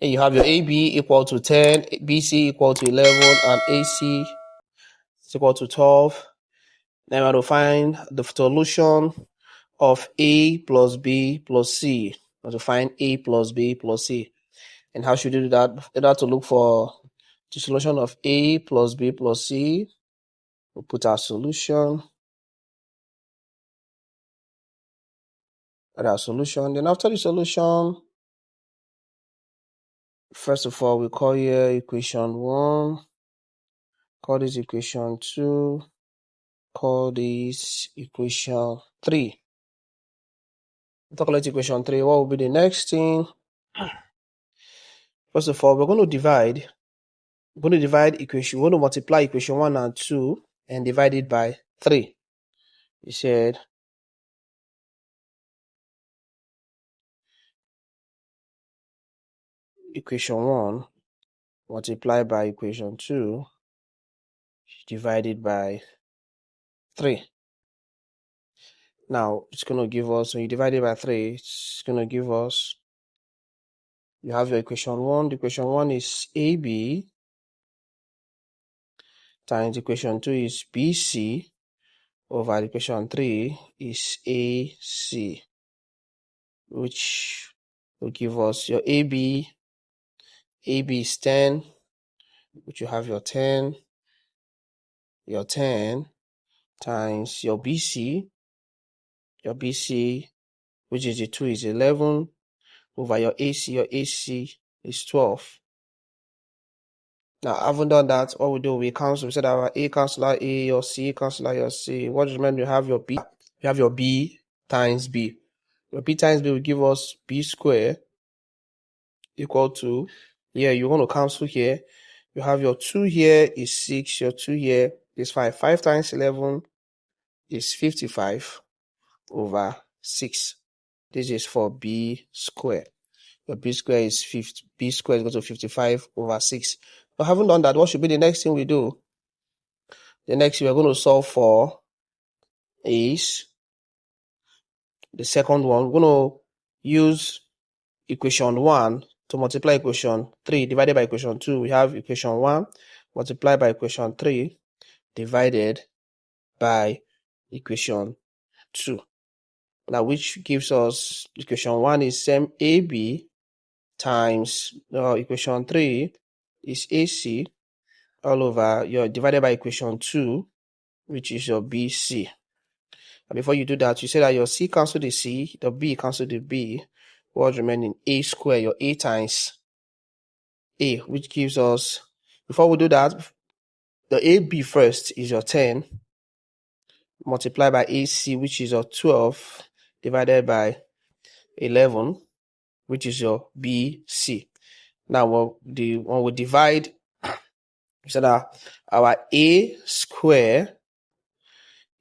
And you have your AB equal to 10, BC equal to 11, and AC is equal to 12. Now we have to find the solution of A plus B plus C. We have to find A plus B plus C. And how should you do that? In order to look for the solution of A plus B plus C, we'll put our solution. Then after the solution, first of all, we call here equation 1, call this equation 2, call this equation 3. Calculate equation 3. What will be the next thing? First of all, we're going to divide. We're going to divide equation. We're going to multiply equation 1 and 2 and divide it by 3. We said equation 1 multiplied by equation 2 divided by 3. Now, it's going to give us, when you divide it by 3, it's going to give us, you have your equation 1. The equation 1 is AB times equation 2 is BC over equation 3 is AC, which will give us your AB. AB is 10, which you have your 10 times your BC, which is the 2 is 11, over your AC is 12. Now, having done that, what we do, we cancel. We said our A cancel out A, your C cancel out your C. What does it mean? You have your B. You have your B times B. Your B times B will give us B squared equal to, here, you want to cancel here. You have your 2 here is 6, your 2 here is 5. 5 times 11 is 55 over 6. This is for B squared. Your B squared is B squared is equal to 55 over 6. But having done that, what should be the next thing we do? The next thing we're going to solve for is the second one. We're going to use equation 1 to multiply equation 3 divided by equation 2. We have equation 1 multiplied by equation 3 divided by equation 2. Now, which gives us equation 1 is same AB times equation 3 is AC all over your divided by equation 2, which is your BC. And before you do that, you say that your C cancel the C, the B cancel the B, what remaining? A squared, your A times A, which gives us, before we do that, the AB first is your 10 multiplied by AC, which is your 12 divided by 11, which is your BC. Now, when we divide, so that our A square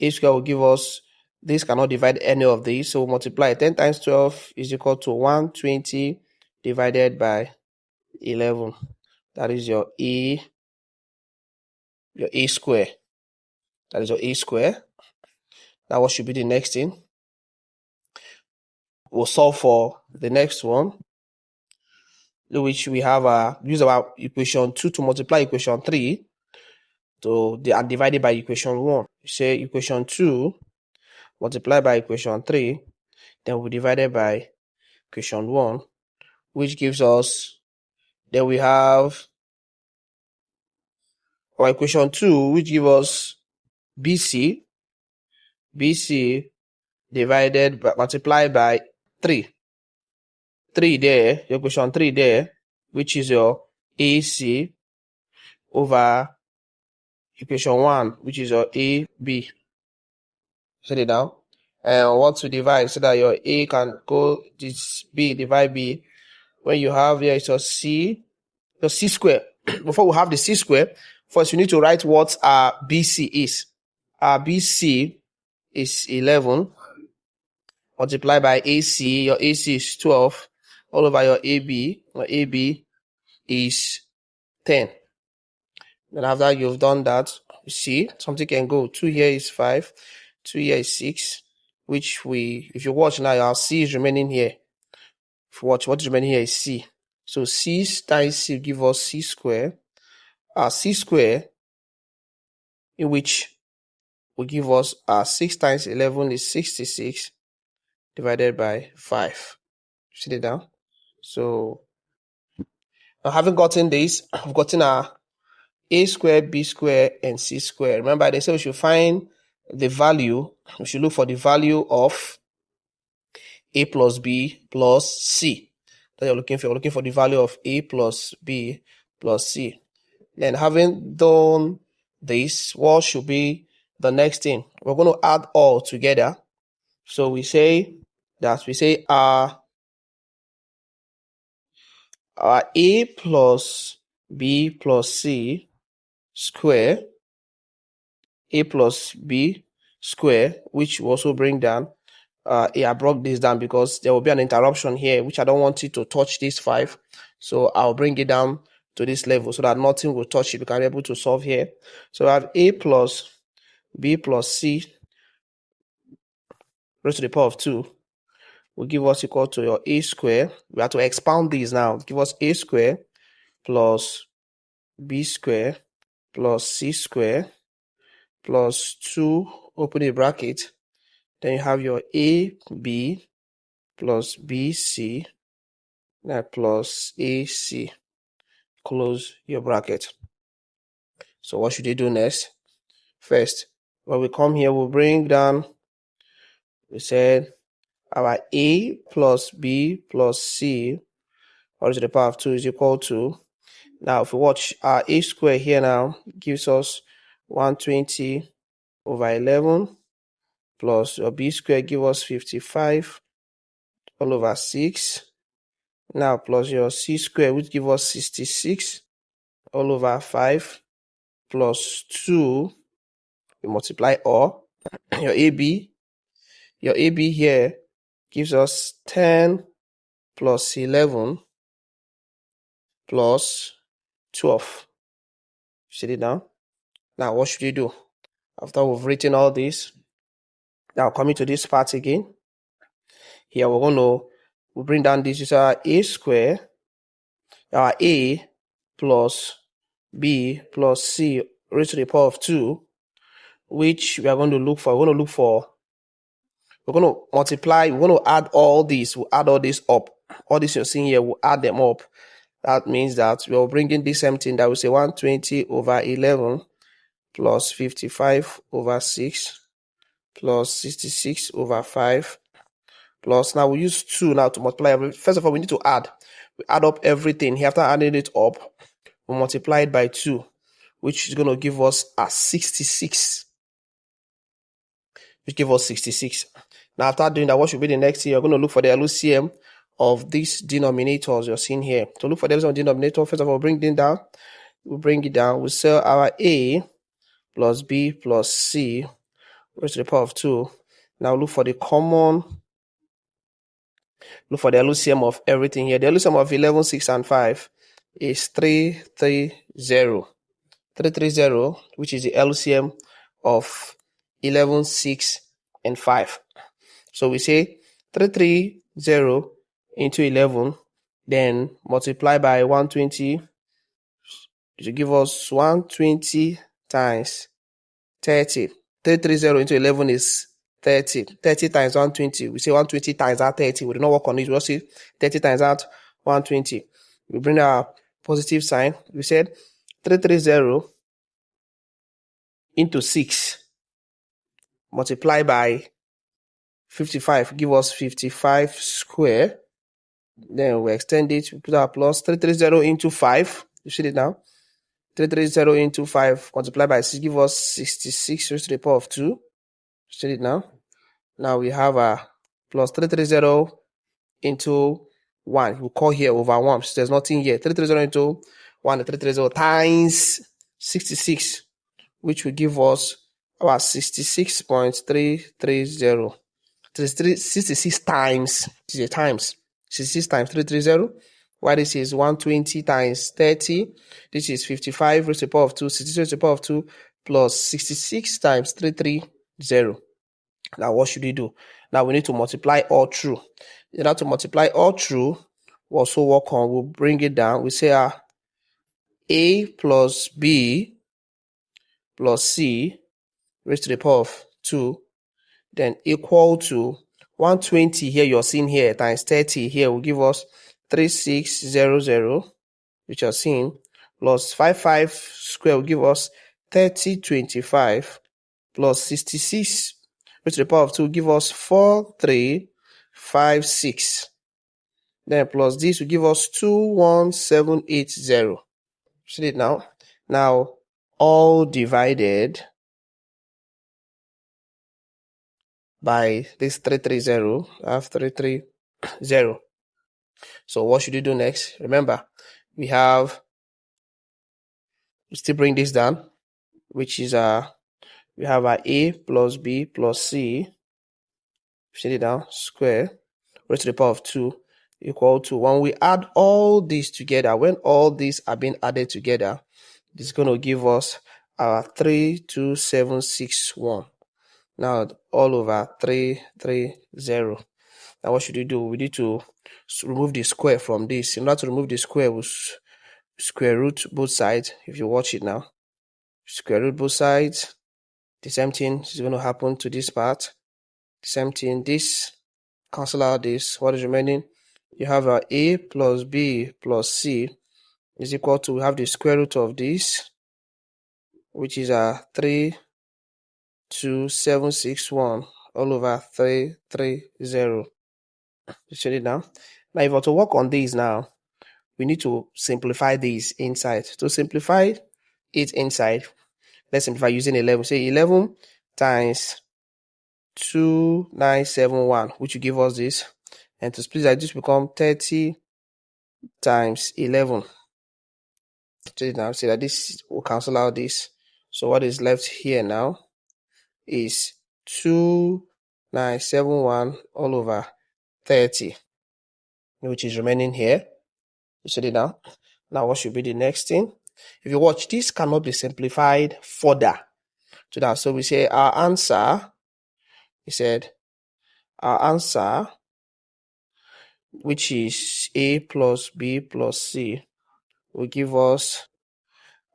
will give us, this cannot divide any of these, so we'll multiply 10 times 12 is equal to 120 divided by 11. That is your A square. That is your A square. Now, what should be the next thing? We'll solve for the next one, which we have use our equation 2 to multiply equation 3 and divide it by equation 1. You say equation 2 multiplied by equation 3, then we divide it by equation 1, which gives us, then we have our equation 2, which gives us BC divided by, multiplied by 3. 3 there, your equation 3 there, which is your AC over equation 1, which is your AB. Set it down. And what to divide so that your A can go this B, divide B. When you have here is your C square. Before we have the C square, first you need to write what our BC is. Our BC is 11 multiplied by AC. Your AC is 12 all over your AB. Your AB is 10. Then after you've done that, you see something can go. 2 here is 5. 2 here is 6. Which if you watch now, your C is remaining here. If you watch, what is remaining here is C. So 6 times 6 give us c square. C square, in which will give us 6 times 11 is 66 divided by 5. See it down? So now having gotten this, I've gotten our a squared, b squared, and c squared. Remember, they say we should find the value. We should look for the value of a plus b plus c. That you're looking for. We're looking for the value of a plus b plus c. Then having done this, what should be the next thing? We're going to add all together. So we say our a plus b plus c square, a plus b square, which will also bring down I brought this down because there will be an interruption here, which I don't want it to touch this 5. So I'll bring it down to this level so that nothing will touch it. We can be able to solve here. So I have a plus b plus c raised to the power of 2 will give us equal to your a square. We have to expound these now. Give us a square plus b square plus c square plus 2, open a bracket. Then you have your ab plus bc plus ac, close your bracket. So what should you do next? First, when we come here, we'll bring down, we said our a plus b plus c raised to the power of 2 is equal to, now if we watch our a square here now, gives us 120 over 11 plus your b square give us 55 all over 6. Now plus your c square, which give us 66 all over 5 plus 2. We multiply all. Your AB here gives us 10 plus 11 plus 12. See it down? Now what should you do? After we've written all this, now coming to this part again. Here we'll bring down this is our a square, our a plus b plus c raised to the power of 2, which we are going to look for. We're going to multiply, we're going to add all these. We'll add all this up. All this you're seeing here, we'll add them up. That means that we're bringing this same thing that we say 120 over 11 plus 55 over 6 plus 66 over 5 plus, now we use 2 now to multiply everything. First of all, we need to add. We add up everything. After adding it up, we multiply it by 2, which is going to give us a 66. Which give us 66. Now, after doing that, what should be the next thing? You're going to look for the LCM of these denominators you're seeing here. To look for the LCM of the denominator, first of all, bring it down. We'll bring it down. We'll say our a plus b plus c raised to the power of 2. Now look for the common. Look for the LCM of everything here. The LCM of 11, 6, and 5 is 330. 330, which is the LCM of 11, 6, and 5. So we say 330 into 11, then multiply by 120. It should give us 120 times 30. 330 into 11 is 30. 30 times 120. We say 120 times that 30. We do not work on it. We'll say 30 times that 120. We bring our positive sign. We said 330 into 6. Multiply by 55. Give us 55 square. Then we extend it. We put our plus. 330 into 5. You see it now? 330 into 5 multiplied by 6 give us 66 raised to the power of 2. See it now? Now we have a plus 330 into 1. We'll call here over 1. So there's nothing here. 330 into 1 and 330 times 66, which will give us our 66.330. 66 times. This is a times. 66 times 330. Why this is 120 times 30. This is 55 raised to the power of 2. 66 raised to the power of 2 plus 66 times 330. Now what should we do? Now we need to multiply all through. In order to multiply all through, we'll also work on, we'll bring it down. We say A plus B plus C raised to the power of 2, then equal to 120 here you're seeing here times 30 here will give us 3600, which you're seeing, plus 55 square will give us 3025, plus 66 raised to the power of 2 will give us 4356. Then plus this will give us 21780. See it now? Now, all divided by this 330, I have 330. So what should you do next? Remember, we still bring this down, which is we have our A plus B plus C, see it down, square, raised to the power of 2 equal to, when we add all these together, when all these are being added together, this is going to give us our 32761. Now all over 330. Now what should we do? We need to remove the square from this. In order to remove the square, we'll square root both sides. If you watch it now, square root both sides. The same thing is going to happen to this part. The same thing, this, cancel out this. What is remaining? You have our A plus B plus C is equal to, we have the square root of this, which is 32761 all over 330. You see it now? Now, if we were to work on these now, we need to simplify these inside. To simplify it inside, let's simplify using 11. Say 11 times 2971, which will give us this. And to split that, this become 30 times 11. So now see that this will cancel out this. So what is left here now is 2971 all over 30, which is remaining here. You see it now? Now what should be the next thing? If you watch, this cannot be simplified further to that. So we say our answer, he said, our answer, which is A plus B plus C, will give us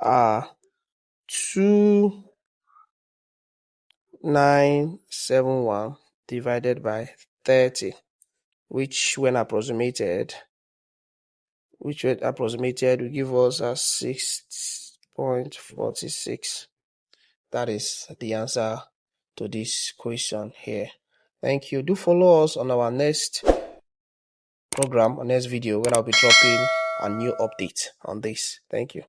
2971 divided by 30, which when approximated will give us 6.46. That is the answer to this question here. Thank you. Do follow us on our next program, or next video, when I'll be dropping a new update on this. Thank you.